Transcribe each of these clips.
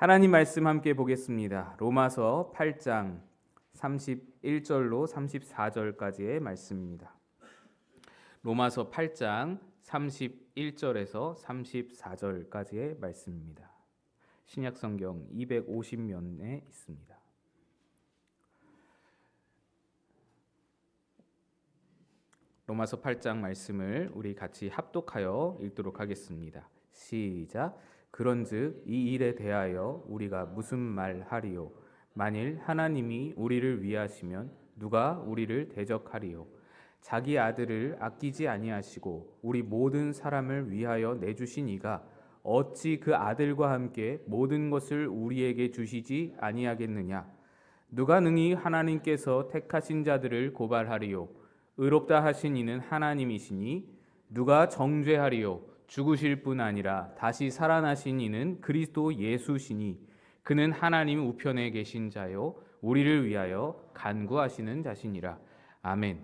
하나님 말씀 함께 보겠습니다. 로마서 8장 31절로 34절까지의 말씀입니다. 로마서 8장 31절에서 34절까지의 말씀입니다. 신약성경 250면에 있습니다. 로마서 8장 말씀을 우리 같이 합독하여 읽도록 하겠습니다. 시작. 그런즉 이 일에 대하여 우리가 무슨 말하리요? 만일 하나님이 우리를 위하시면 누가 우리를 대적하리요? 자기 아들을 아끼지 아니하시고 우리 모든 사람을 위하여 내주신 이가 어찌 그 아들과 함께 모든 것을 우리에게 주시지 아니하겠느냐? 누가 능히 하나님께서 택하신 자들을 고발하리요? 의롭다 하신 이는 하나님이시니 누가 정죄하리요? 죽으실 뿐 아니라 다시 살아나신 이는 그리스도 예수시니 그는 하나님 우편에 계신 자요 우리를 위하여 간구하시는 자시니라. 아멘.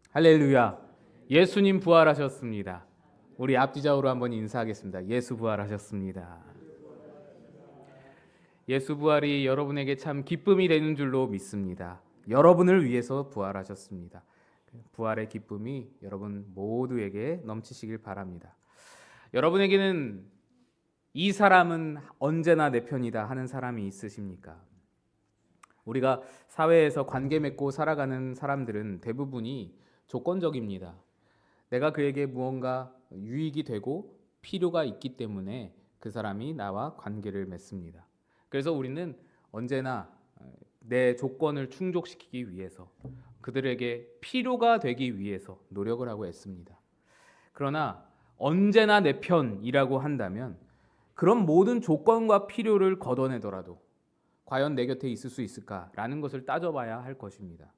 할렐루야. 예수님 부활하셨습니다. 우리 앞뒤좌우로 한번 인사하겠습니다. 예수 부활하셨습니다. 예수 부활이 여러분에게 참 기쁨이 되는 줄로 믿습니다. 여러분을 위해서 부활하셨습니다. 부활의 기쁨이 여러분 모두에게 넘치시길 바랍니다. 여러분에게는 이 사람은 언제나 내 편이다 하는 사람이 있으십니까? 우리가 사회에서 관계 맺고 살아가는 사람들은 대부분이 조건적입니다. 내가 그에게 무언가 유익이 되고 필요가 있기 때문에 그 사람이 나와 관계를 맺습니다. 그래서 우리는 언제나 내 조건을 충족시키기 위해서 그들에게 필요가 되기 위해서 노력을 하고 애씁니다. 그러나 언제나 내 편이라고 한다면 그런 모든 조건과 필요를 걷어내더라도 과연 내 곁에 있을 수 있을까라는 것을 따져봐야 할 것입니다.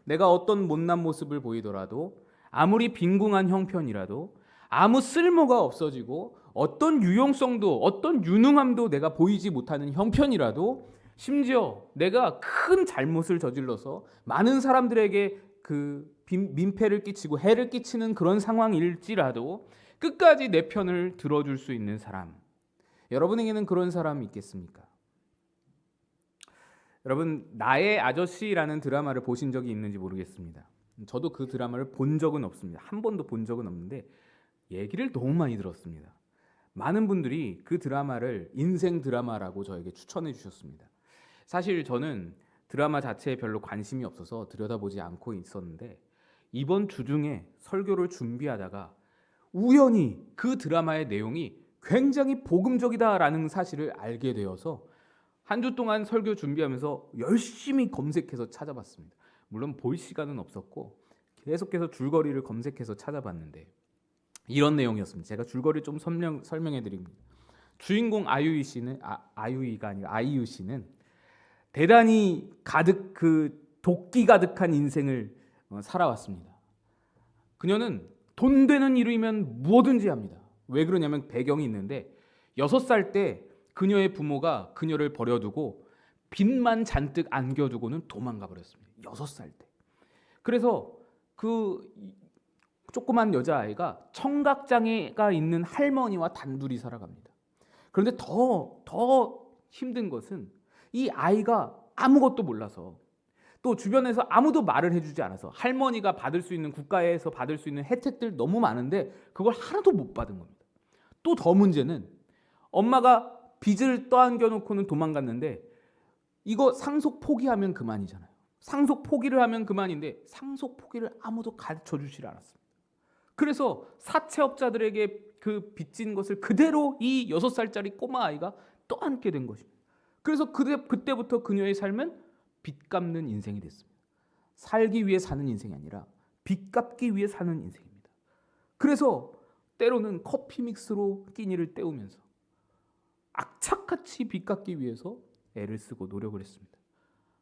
내가 어떤 못난 모습을 보이더라도 아무리 빈궁한 형편이라도 아무 쓸모가 없어지고 어떤 유용성도 어떤 유능함도 내가 보이지 못하는 형편이라도 심지어 내가 큰 잘못을 저질러서 많은 사람들에게 그 민폐를 끼치고 해를 끼치는 그런 상황일지라도 끝까지 내 편을 들어줄 수 있는 사람, 여러분에게는 그런 사람이 있겠습니까? 여러분, 나의 아저씨라는 드라마를 보신 적이 있는지 모르겠습니다. 저도 그 드라마를 본 적은 없습니다. 한 번도 본 적은 없는데 얘기를 너무 많이 들었습니다. 많은 분들이 그 드라마를 인생 드라마라고 저에게 추천해 주셨습니다. 사실 저는 드라마 자체에 별로 관심이 없어서 들여다보지 않고 있었는데 이번 주 중에 설교를 준비하다가 우연히 그 드라마의 내용이 굉장히 복음적이다라는 사실을 알게 되어서 한 주 동안 설교 준비하면서 열심히 검색해서 찾아봤습니다. 물론 볼 시간은 없었고 계속해서 줄거리를 검색해서 찾아봤는데 이런 내용이었습니다. 제가 줄거리를 좀 설명해 드립니다. 주인공 아이유 씨는 아이유가 아니라 아이유 씨는 대단히 가득 도끼 가득한 인생을 살아왔습니다. 그녀는 돈 되는 일이면 뭐든지 합니다. 왜 그러냐면 배경이 있는데 6살 때 그녀의 부모가 그녀를 버려두고 빚만 잔뜩 안겨두고는 도망가 버렸습니다. 6살 때. 그래서 그 조그만 여자아이가 청각장애가 있는 할머니와 단둘이 살아갑니다. 그런데 더 힘든 것은 이 아이가 아무것도 몰라서 또 주변에서 아무도 말을 해주지 않아서 할머니가 받을 수 있는 국가에서 받을 수 있는 혜택들 너무 많은데 그걸 하나도 못 받은 겁니다. 또 더 문제는 엄마가 빚을 떠안겨 놓고는 도망갔는데 이거 상속 포기하면 그만이잖아요. 상속 포기를 하면 그만인데 상속 포기를 아무도 가르쳐 주질 않았습니다. 그래서 사채업자들에게 그 빚진 것을 그대로 이 6살짜리 꼬마 아이가 떠안게 된 것입니다. 그래서 그때부터 그녀의 삶은 빚 갚는 인생이 됐습니다. 살기 위해 사는 인생이 아니라 빚 갚기 위해 사는 인생입니다. 그래서 때로는 커피 믹스로 끼니를 때우면서 악착같이 빚 갚기 위해서 애를 쓰고 노력을 했습니다.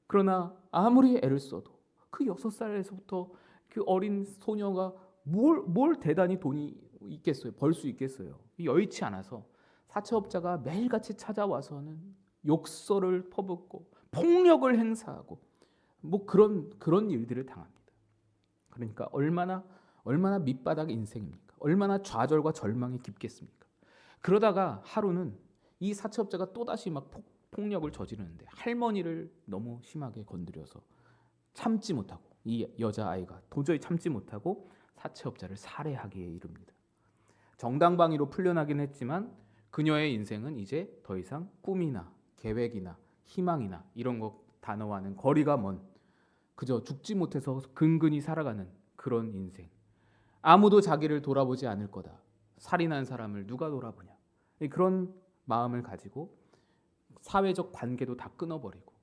그러나 아무리 애를 써도 그 6살에서부터 그 어린 소녀가 뭘 대단히 돈이 있겠어요? 벌 수 있겠어요? 여의치 않아서 사채업자가 매일같이 찾아와서는 욕설을 퍼붓고 폭력을 행사하고 뭐 그런 일들을 당합니다. 그러니까 얼마나 밑바닥 인생입니까? 얼마나 좌절과 절망이 깊겠습니까? 그러다가 하루는 이 사채업자가 또다시 막 폭력을 저지르는데 할머니를 너무 심하게 건드려서 참지 못하고 이 여자아이가 도저히 참지 못하고 사채업자를 살해하기에 이릅니다. 정당방위로 풀려나긴 했지만 그녀의 인생은 이제 더 이상 꿈이나 계획이나 희망이나 이런 것 단어와는 거리가 먼 그저 죽지 못해서 근근히 살아가는 그런 인생. 아무도 자기를 돌아보지 않을 거다. 살인한 사람을 누가 돌아보냐. 그런 마음을 가지고 사회적 관계도 다 끊어버리고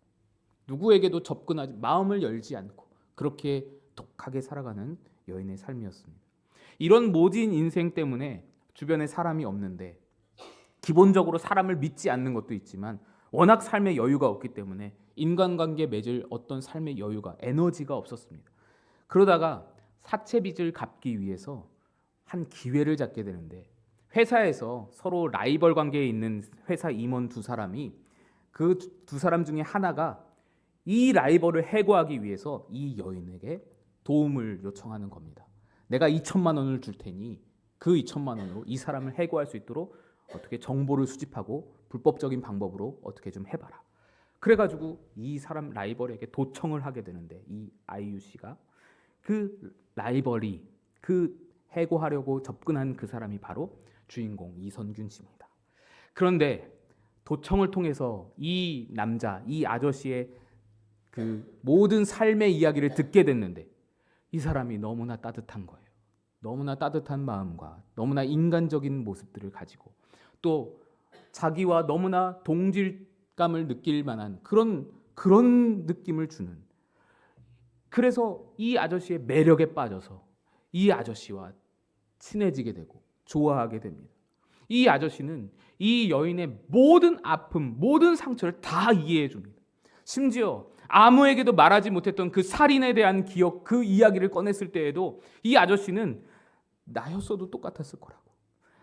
누구에게도 접근하지 마음을 열지 않고 그렇게 독하게 살아가는 여인의 삶이었습니다. 이런 모진 인생 때문에 주변에 사람이 없는데 기본적으로 사람을 믿지 않는 것도 있지만 워낙 삶의 여유가 없기 때문에 인간관계 맺을 어떤 삶의 여유가 에너지가 없었습니다. 그러다가 사채빚을 갚기 위해서 한 기회를 잡게 되는데 회사에서 서로 라이벌 관계에 있는 회사 임원 두 사람이 그 두 사람 중에 하나가 이 라이벌을 해고하기 위해서 이 여인에게 도움을 요청하는 겁니다. 내가 2천만 원을 줄 테니 그 2천만 원으로 이 사람을 해고할 수 있도록 어떻게 정보를 수집하고 불법적인 방법으로 어떻게 좀 해봐라. 그래가지고 이 사람 라이벌에게 도청을 하게 되는데 이 아이유 씨가 그 라이벌이 그 해고하려고 접근한 그 사람이 바로 주인공 이선균 씨입니다. 그런데 도청을 통해서 이 남자, 이 아저씨의 그 모든 삶의 이야기를 듣게 됐는데 이 사람이 너무나 따뜻한 거예요. 너무나 따뜻한 마음과 너무나 인간적인 모습들을 가지고 또 자기와 너무나 동질감을 느낄 만한 그런 느낌을 주는 그래서 이 아저씨의 매력에 빠져서 이 아저씨와 친해지게 되고 좋아하게 됩니다. 이 아저씨는 이 여인의 모든 아픔, 모든 상처를 다 이해해 줍니다. 심지어 아무에게도 말하지 못했던 그 살인에 대한 기억, 그 이야기를 꺼냈을 때에도 이 아저씨는 나였어도 똑같았을 거라고,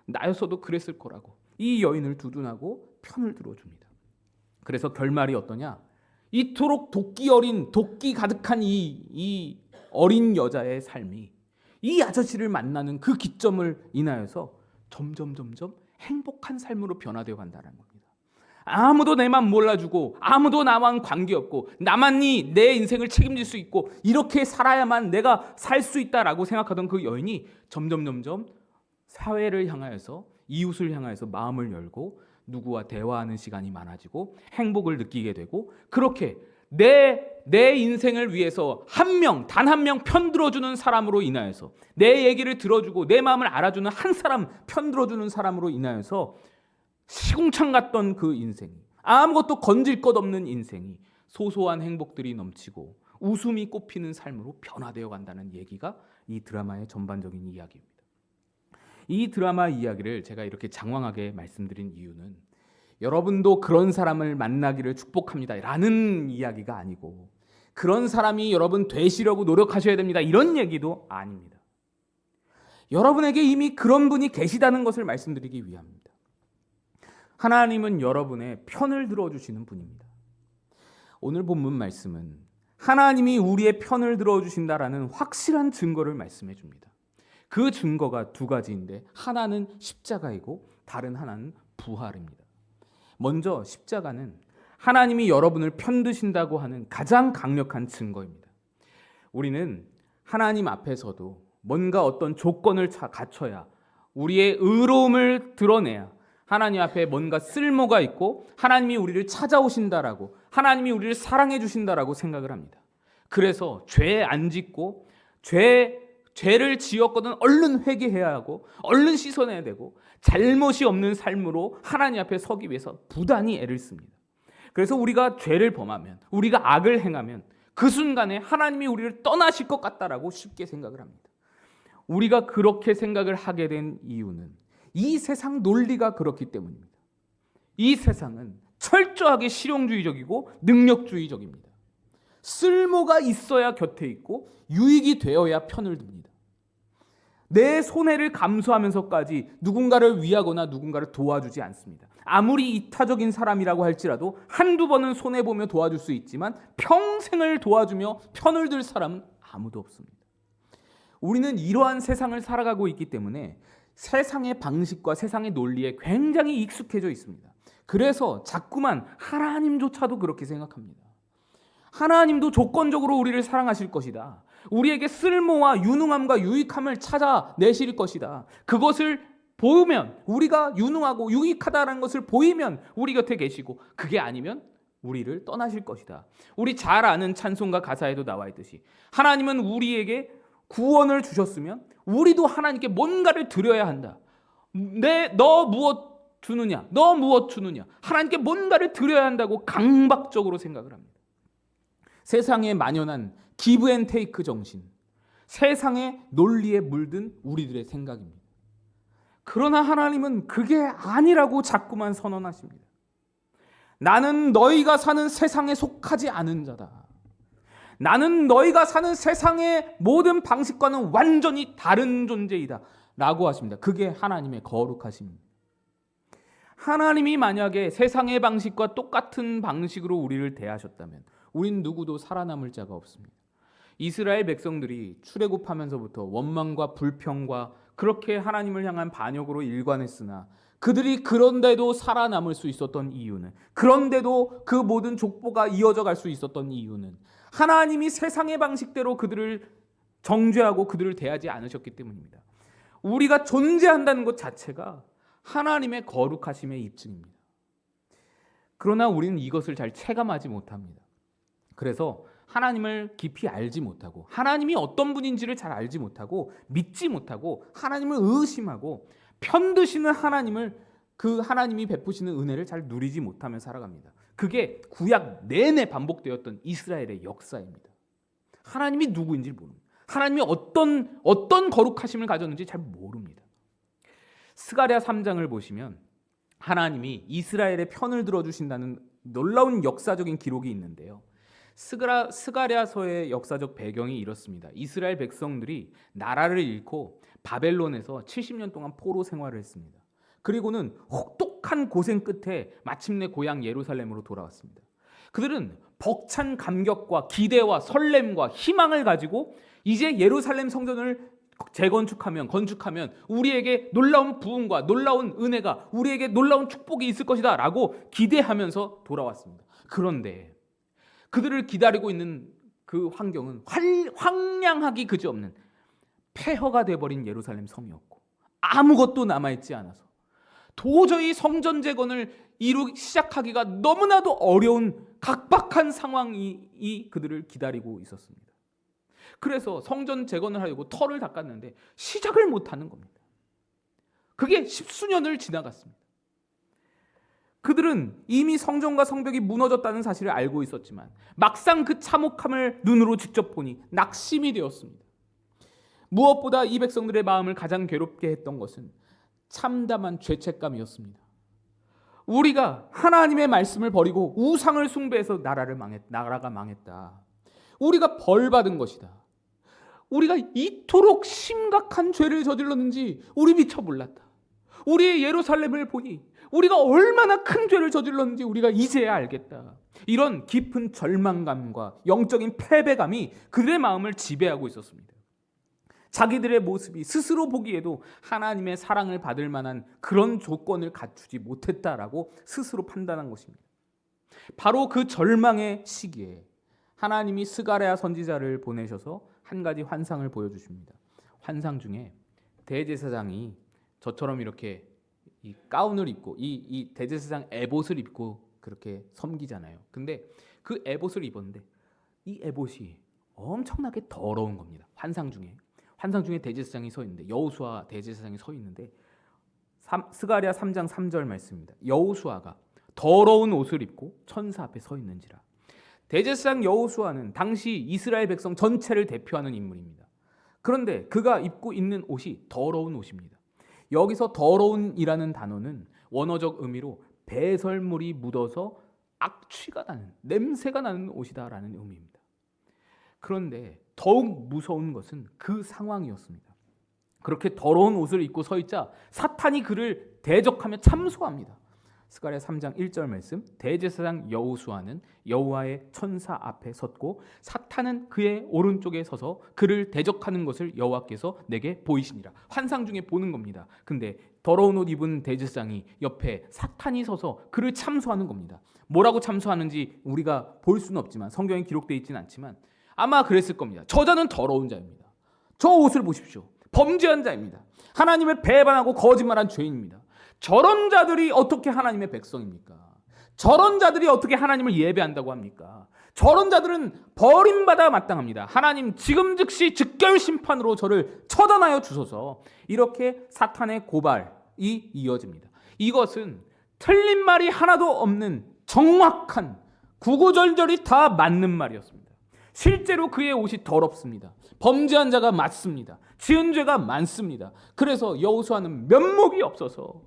나였어도 그랬을 거라고 이 여인을 두둔하고 편을 들어줍니다. 그래서 결말이 어떠냐? 이토록 도끼 가득한 이 어린 여자의 삶이 이 아저씨를 만나는 그 기점을 인하여서 점점 행복한 삶으로 변화되어 간다는 겁니다. 아무도 내만 몰라주고 아무도 나만 관계없고 나만이 내 인생을 책임질 수 있고 이렇게 살아야만 내가 살 수 있다라고 생각하던 그 여인이 점점 사회를 향하여서 이웃을 향하여서 마음을 열고 누구와 대화하는 시간이 많아지고 행복을 느끼게 되고 그렇게 내 인생을 위해서 단 한 명 편들어주는 사람으로 인하여서 내 얘기를 들어주고 내 마음을 알아주는 한 사람 편들어주는 사람으로 인하여서 시궁창 같던 그 인생이 아무것도 건질 것 없는 인생이 소소한 행복들이 넘치고 웃음이 꽃피는 삶으로 변화되어 간다는 얘기가 이 드라마의 전반적인 이야기입니다. 이 드라마 이야기를 제가 이렇게 장황하게 말씀드린 이유는 여러분도 그런 사람을 만나기를 축복합니다 라는 이야기가 아니고 그런 사람이 여러분 되시려고 노력하셔야 됩니다 이런 얘기도 아닙니다. 여러분에게 이미 그런 분이 계시다는 것을 말씀드리기 위함입니다. 하나님은 여러분의 편을 들어주시는 분입니다. 오늘 본문 말씀은 하나님이 우리의 편을 들어주신다라는 확실한 증거를 말씀해 줍니다. 그 증거가 두 가지인데 하나는 십자가이고 다른 하나는 부활입니다. 먼저 십자가는 하나님이 여러분을 편드신다고 하는 가장 강력한 증거입니다. 우리는 하나님 앞에서도 뭔가 어떤 조건을 갖춰야 우리의 의로움을 드러내야 하나님 앞에 뭔가 쓸모가 있고 하나님이 우리를 찾아오신다라고 하나님이 우리를 사랑해 주신다라고 생각을 합니다. 그래서 죄 안 짓고 죄를 지었거든 얼른 회개해야 하고 얼른 씻어내야 되고 잘못이 없는 삶으로 하나님 앞에 서기 위해서 부단히 애를 씁니다. 그래서 우리가 죄를 범하면 우리가 악을 행하면 그 순간에 하나님이 우리를 떠나실 것 같다라고 쉽게 생각을 합니다. 우리가 그렇게 생각을 하게 된 이유는 이 세상 논리가 그렇기 때문입니다. 이 세상은 철저하게 실용주의적이고 능력주의적입니다. 쓸모가 있어야 곁에 있고 유익이 되어야 편을 듭니다. 내 손해를 감수하면서까지 누군가를 위하거나 누군가를 도와주지 않습니다. 아무리 이타적인 사람이라고 할지라도 한두 번은 손해보며 도와줄 수 있지만 평생을 도와주며 편을 들 사람은 아무도 없습니다. 우리는 이러한 세상을 살아가고 있기 때문에 세상의 방식과 세상의 논리에 굉장히 익숙해져 있습니다. 그래서 자꾸만 하나님조차도 그렇게 생각합니다. 하나님도 조건적으로 우리를 사랑하실 것이다. 우리에게 쓸모와 유능함과 유익함을 찾아내실 것이다. 그것을 보면, 우리가 유능하고 유익하다는 것을 보이면 우리 곁에 계시고, 그게 아니면 우리를 떠나실 것이다. 우리 잘 아는 찬송가 가사에도 나와 있듯이 하나님은 우리에게 구원을 주셨으면 우리도 하나님께 뭔가를 드려야 한다. 너 무엇 주느냐? 너 무엇 주느냐? 하나님께 뭔가를 드려야 한다고 강박적으로 생각을 합니다. 세상에 만연한 기브 앤 테이크 정신, 세상의 논리에 물든 우리들의 생각입니다. 그러나 하나님은 그게 아니라고 자꾸만 선언하십니다. 나는 너희가 사는 세상에 속하지 않은 자다. 나는 너희가 사는 세상의 모든 방식과는 완전히 다른 존재이다 라고 하십니다. 그게 하나님의 거룩하심입니다. 하나님이 만약에 세상의 방식과 똑같은 방식으로 우리를 대하셨다면 우린 누구도 살아남을 자가 없습니다. 이스라엘 백성들이 출애굽하면서부터 원망과 불평과 그렇게 하나님을 향한 반역으로 일관했으나 그들이 그런데도 살아남을 수 있었던 이유는, 그런데도 그 모든 족보가 이어져 갈 수 있었던 이유는 하나님이 세상의 방식대로 그들을 정죄하고 그들을 대하지 않으셨기 때문입니다. 우리가 존재한다는 것 자체가 하나님의 거룩하심의 입증입니다. 그러나 우리는 이것을 잘 체감하지 못합니다. 그래서 하나님을 깊이 알지 못하고, 하나님이 어떤 분인지를 잘 알지 못하고, 믿지 못하고, 하나님을 의심하고, 편드시는 하나님을, 그 하나님이 베푸시는 은혜를 잘 누리지 못하며 살아갑니다. 그게 구약 내내 반복되었던 이스라엘의 역사입니다. 하나님이 누구인지 모릅니다. 하나님이 어떤 거룩하심을 가졌는지 잘 모릅니다. 스가랴 3장을 보시면 하나님이 이스라엘의 편을 들어주신다는 놀라운 역사적인 기록이 있는데요. 스가랴서의 역사적 배경이 이렇습니다. 이스라엘 백성들이 나라를 잃고 바벨론에서 70년 동안 포로 생활을 했습니다. 그리고는 혹독한 고생 끝에 마침내 고향 예루살렘으로 돌아왔습니다. 그들은 벅찬 감격과 기대와 설렘과 희망을 가지고 이제 예루살렘 성전을 건축하면 우리에게 놀라운 부흥과 놀라운 은혜가, 우리에게 놀라운 축복이 있을 것이다 라고 기대하면서 돌아왔습니다. 그런데 그들을 기다리고 있는 그 환경은 황량하기 그지없는 폐허가 돼버린 예루살렘 성이었고, 아무것도 남아있지 않아서 도저히 성전 재건을 시작하기가 너무나도 어려운 각박한 상황이 그들을 기다리고 있었습니다. 그래서 성전 재건을 하려고 터를 닦았는데 시작을 못하는 겁니다. 그게 십수년을 지나갔습니다. 그들은 이미 성전과 성벽이 무너졌다는 사실을 알고 있었지만 막상 그 참혹함을 눈으로 직접 보니 낙심이 되었습니다. 무엇보다 이 백성들의 마음을 가장 괴롭게 했던 것은 참담한 죄책감이었습니다. 우리가 하나님의 말씀을 버리고 우상을 숭배해서 나라가 망했다. 우리가 벌 받은 것이다. 우리가 이토록 심각한 죄를 저질렀는지 우리 미처 몰랐다. 우리의 예루살렘을 보니 우리가 얼마나 큰 죄를 저질렀는지 우리가 이제야 알겠다. 이런 깊은 절망감과 영적인 패배감이 그들의 마음을 지배하고 있었습니다. 자기들의 모습이 스스로 보기에도 하나님의 사랑을 받을 만한 그런 조건을 갖추지 못했다라고 스스로 판단한 것입니다. 바로 그 절망의 시기에 하나님이 스가랴 선지자를 보내셔서 한 가지 환상을 보여주십니다. 환상 중에 대제사장이 저처럼 이렇게 이 가운을 입고 이 대제사장 에봇을 입고 그렇게 섬기잖아요. 근데 그 에봇을 입었는데 이 에봇이 엄청나게 더러운 겁니다. 환상 중에 대제사장이 서 있는데, 여호수아 대제사장이 서 있는데, 스가랴 3장 3절 말씀입니다. 여호수아가 더러운 옷을 입고 천사 앞에 서 있는지라. 대제사장 여호수아는 당시 이스라엘 백성 전체를 대표하는 인물입니다. 그런데 그가 입고 있는 옷이 더러운 옷입니다. 여기서 더러운이라는 단어는 원어적 의미로 배설물이 묻어서 악취가 나는, 냄새가 나는 옷이다라는 의미입니다. 그런데 더욱 무서운 것은 그 상황이었습니다. 그렇게 더러운 옷을 입고 서 있자 사탄이 그를 대적하며 참소합니다. 스가랴 3장 1절 말씀, 대제사장 여호수아는 여호와의 천사 앞에 섰고 사탄은 그의 오른쪽에 서서 그를 대적하는 것을 여호와께서 내게 보이시니라. 환상 중에 보는 겁니다. 근데 더러운 옷 입은 대제사장이 옆에 사탄이 서서 그를 참소하는 겁니다. 뭐라고 참소하는지 우리가 볼 수는 없지만, 성경에 기록되어 있지는 않지만 아마 그랬을 겁니다. 저자는 더러운 자입니다. 저 옷을 보십시오. 범죄한 자입니다. 하나님을 배반하고 거짓말한 죄인입니다. 저런 자들이 어떻게 하나님의 백성입니까? 저런 자들이 어떻게 하나님을 예배한다고 합니까? 저런 자들은 버림받아 마땅합니다. 하나님 지금 즉시 즉결 심판으로 저를 처단하여 주소서. 이렇게 사탄의 고발이 이어집니다. 이것은 틀린 말이 하나도 없는 정확한, 구구절절이 다 맞는 말이었습니다. 실제로 그의 옷이 더럽습니다. 범죄한 자가 많습니다. 지은 죄가 많습니다. 그래서 여호수아는 면목이 없어서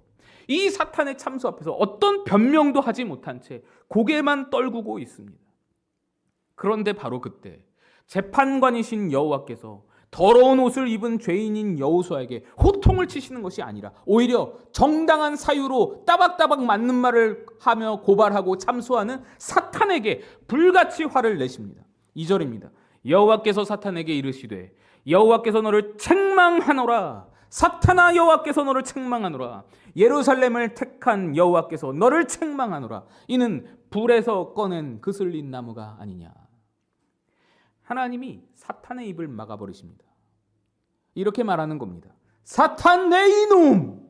이 사탄의 참소 앞에서 어떤 변명도 하지 못한 채 고개만 떨구고 있습니다. 그런데 바로 그때 재판관이신 여호와께서 더러운 옷을 입은 죄인인 여호수아에게 호통을 치시는 것이 아니라 오히려 정당한 사유로 따박따박 맞는 말을 하며 고발하고 참소하는 사탄에게 불같이 화를 내십니다. 2절입니다. 여호와께서 사탄에게 이르시되 여호와께서 너를 책망하노라. 사탄아, 여호와께서 너를 책망하노라. 예루살렘을 택한 여호와께서 너를 책망하노라. 이는 불에서 꺼낸 그슬린 나무가 아니냐. 하나님이 사탄의 입을 막아버리십니다. 이렇게 말하는 겁니다. 사탄, 내 이놈,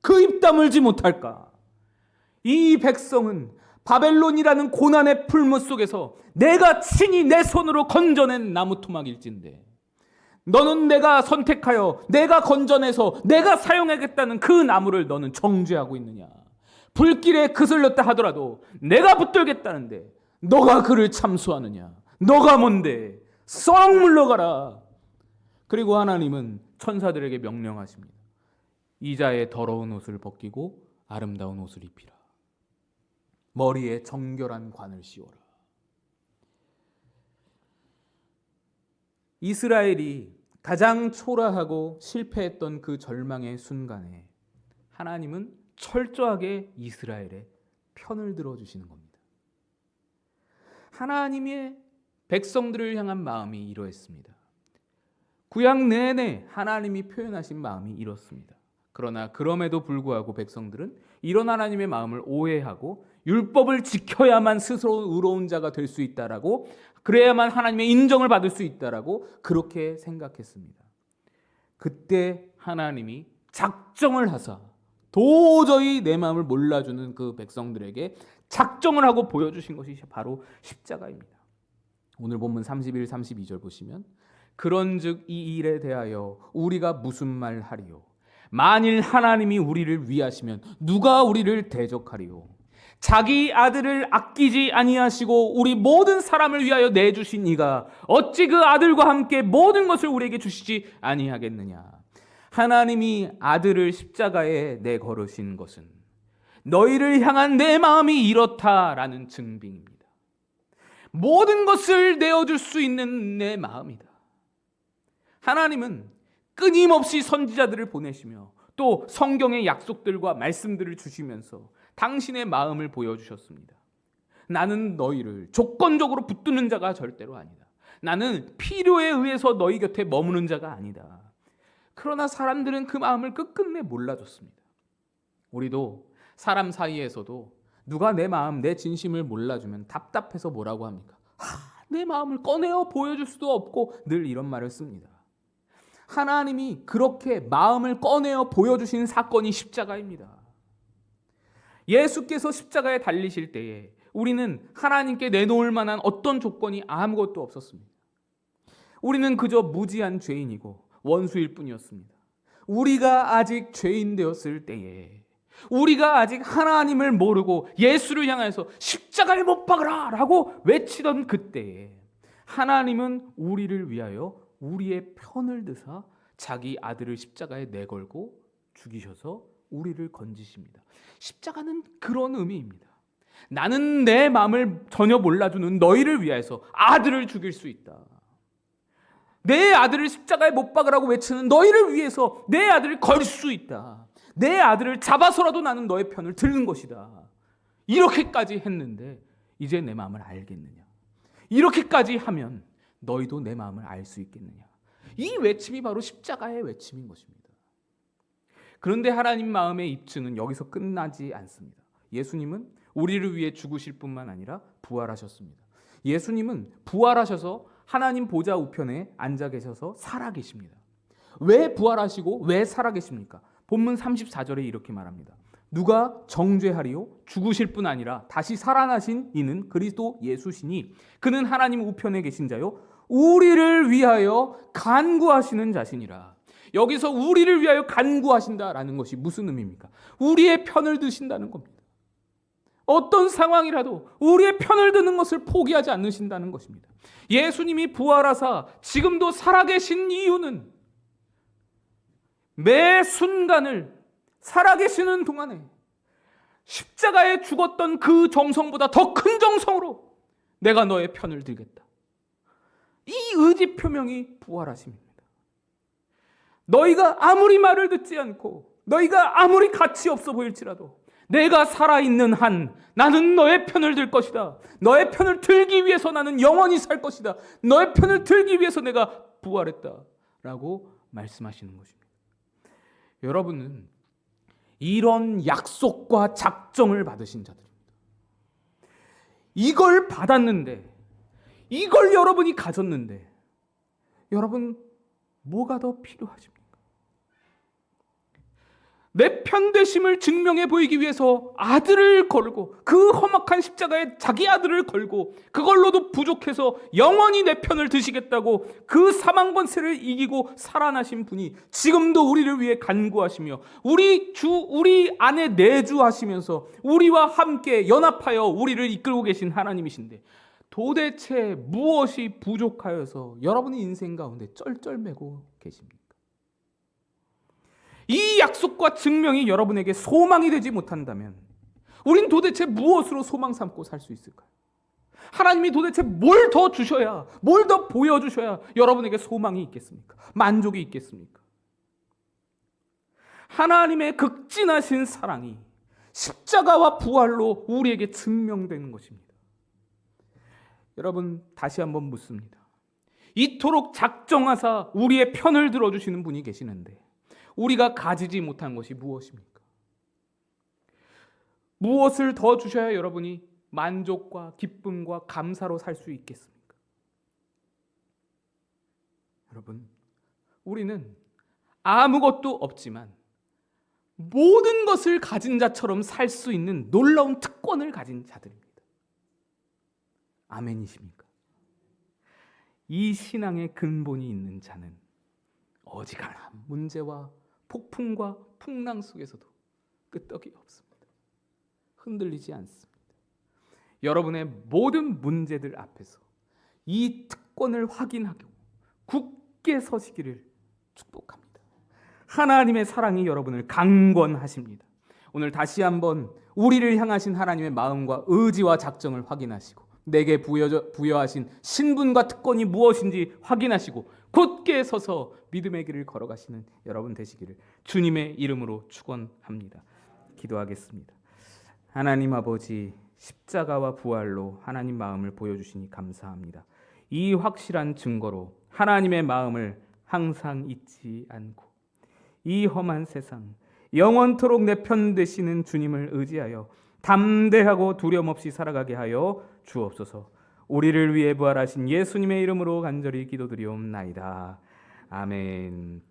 그 입 다물지 못할까? 이 백성은 바벨론이라는 고난의 풀무 속에서 내가 친히 내 손으로 건져낸 나무 토막일진데 너는 내가 선택하여 내가 건져내서 내가 사용하겠다는 그 나무를 너는 정죄하고 있느냐. 불길에 그슬렸다 하더라도 내가 붙들겠다는데 너가 그를 참수하느냐. 너가 뭔데? 썩 물러가라. 그리고 하나님은 천사들에게 명령하십니다. 이자의 더러운 옷을 벗기고 아름다운 옷을 입히라. 머리에 정결한 관을 씌워라. 이스라엘이 가장 초라하고 실패했던 그 절망의 순간에 하나님은 철저하게 이스라엘의 편을 들어주시는 겁니다. 하나님의 백성들을 향한 마음이 이러했습니다. 구약 내내 하나님이 표현하신 마음이 이렇습니다. 그러나 그럼에도 불구하고 백성들은 이런 하나님의 마음을 오해하고 율법을 지켜야만 스스로 의로운 자가 될 수 있다라고, 그래야만 하나님의 인정을 받을 수 있다라고 그렇게 생각했습니다. 그때 하나님이 작정을 하사 도저히 내 마음을 몰라주는 그 백성들에게 작정을 하고 보여주신 것이 바로 십자가입니다. 오늘 본문 31, 32절 보시면 그런즉 이 일에 대하여 우리가 무슨 말 하리요? 만일 하나님이 우리를 위하시면 누가 우리를 대적하리요? 자기 아들을 아끼지 아니하시고 우리 모든 사람을 위하여 내주신 이가 어찌 그 아들과 함께 모든 것을 우리에게 주시지 아니하겠느냐. 하나님이 아들을 십자가에 내걸으신 것은 너희를 향한 내 마음이 이렇다라는 증빙입니다. 모든 것을 내어줄 수 있는 내 마음이다. 하나님은 끊임없이 선지자들을 보내시며 또 성경의 약속들과 말씀들을 주시면서 당신의 마음을 보여주셨습니다. 나는 너희를 조건적으로 붙드는 자가 절대로 아니다. 나는 필요에 의해서 너희 곁에 머무는 자가 아니다. 그러나 사람들은 그 마음을 끝끝내 몰라줬습니다. 우리도 사람 사이에서도 누가 내 마음, 내 진심을 몰라주면 답답해서 뭐라고 합니까? 내 마음을 꺼내어 보여줄 수도 없고 늘 이런 말을 씁니다. 하나님이 그렇게 마음을 꺼내어 보여주신 사건이 십자가입니다. 예수께서 십자가에 달리실 때에 우리는 하나님께 내놓을 만한 어떤 조건이 아무것도 없었습니다. 우리는 그저 무지한 죄인이고 원수일 뿐이었습니다. 우리가 아직 죄인 되었을 때에, 우리가 아직 하나님을 모르고 예수를 향해서 십자가에 못 박으라 라고 외치던 그때에 하나님은 우리를 위하여 우리의 편을 드사 자기 아들을 십자가에 내걸고 죽이셔서 우리를 건지십니다. 십자가는 그런 의미입니다. 나는 내 마음을 전혀 몰라주는 너희를 위해서 아들을 죽일 수 있다. 내 아들을 십자가에 못 박으라고 외치는 너희를 위해서 내 아들을 걸 수 있다. 내 아들을 잡아서라도 나는 너의 편을 들는 것이다. 이렇게까지 했는데 이제 내 마음을 알겠느냐? 이렇게까지 하면 너희도 내 마음을 알 수 있겠느냐? 이 외침이 바로 십자가의 외침인 것입니다. 그런데 하나님 마음의 입증은 여기서 끝나지 않습니다. 예수님은 우리를 위해 죽으실 뿐만 아니라 부활하셨습니다. 예수님은 부활하셔서 하나님 보좌 우편에 앉아 계셔서 살아계십니다. 왜 부활하시고 왜 살아계십니까? 본문 34절에 이렇게 말합니다. 누가 정죄하리요? 죽으실 뿐 아니라 다시 살아나신 이는 그리스도 예수시니 그는 하나님 우편에 계신 자요 우리를 위하여 간구하시는 자시니라. 여기서 우리를 위하여 간구하신다라는 것이 무슨 의미입니까? 우리의 편을 드신다는 겁니다. 어떤 상황이라도 우리의 편을 드는 것을 포기하지 않으신다는 것입니다. 예수님이 부활하사 지금도 살아계신 이유는 매 순간을 살아계시는 동안에 십자가에 죽었던 그 정성보다 더 큰 정성으로 내가 너의 편을 들겠다. 이 의지 표명이 부활하심입니다. 너희가 아무리 말을 듣지 않고 너희가 아무리 가치 없어 보일지라도 내가 살아있는 한 나는 너의 편을 들 것이다. 너의 편을 들기 위해서 나는 영원히 살 것이다. 너의 편을 들기 위해서 내가 부활했다라고 말씀하시는 것입니다. 여러분은 이런 약속과 작정을 받으신 자들입니다. 이걸 받았는데, 이걸 여러분이 가졌는데, 여러분 뭐가 더 필요하십니까? 내 편되심을 증명해 보이기 위해서 아들을 걸고 그 험악한 십자가에 자기 아들을 걸고 그걸로도 부족해서 영원히 내 편을 드시겠다고 그 사망 권세를 이기고 살아나신 분이 지금도 우리를 위해 간구하시며 우리 안에 내주하시면서 우리와 함께 연합하여 우리를 이끌고 계신 하나님이신데 도대체 무엇이 부족하여서 여러분의 인생 가운데 쩔쩔매고 계십니까? 이 약속과 증명이 여러분에게 소망이 되지 못한다면 우린 도대체 무엇으로 소망 삼고 살 수 있을까요? 하나님이 도대체 뭘 더 주셔야, 뭘 더 보여주셔야 여러분에게 소망이 있겠습니까? 만족이 있겠습니까? 하나님의 극진하신 사랑이 십자가와 부활로 우리에게 증명되는 것입니다. 여러분 다시 한번 묻습니다. 이토록 작정하사 우리의 편을 들어주시는 분이 계시는데 우리가 가지지 못한 것이 무엇입니까? 무엇을 더 주셔야 여러분이 만족과 기쁨과 감사로 살 수 있겠습니까? 여러분, 우리는 아무것도 없지만 모든 것을 가진 자처럼 살 수 있는 놀라운 특권을 가진 자들입니다. 아멘이십니까? 이 신앙의 근본이 있는 자는 어지간한 문제와 폭풍과 풍랑 속에서도 끄떡이 없습니다. 흔들리지 않습니다. 여러분의 모든 문제들 앞에서 이 특권을 확인하고 굳게 서시기를 축복합니다. 하나님의 사랑이 여러분을 강권하십니다. 오늘 다시 한번 우리를 향하신 하나님의 마음과 의지와 작정을 확인하시고 내게 부여하신 신분과 특권이 무엇인지 확인하시고 굳게 서서 믿음의 길을 걸어가시는 여러분 되시기를 주님의 이름으로 축원합니다. 기도하겠습니다. 하나님 아버지, 십자가와 부활로 하나님 마음을 보여주시니 감사합니다. 이 확실한 증거로 하나님의 마음을 항상 잊지 않고 이 험한 세상 영원토록 내 편 되시는 주님을 의지하여 담대하고 두려움 없이 살아가게 하여 주옵소서. 우리를 위해 부활하신 예수님의 이름으로 간절히 기도드리옵나이다. 아멘.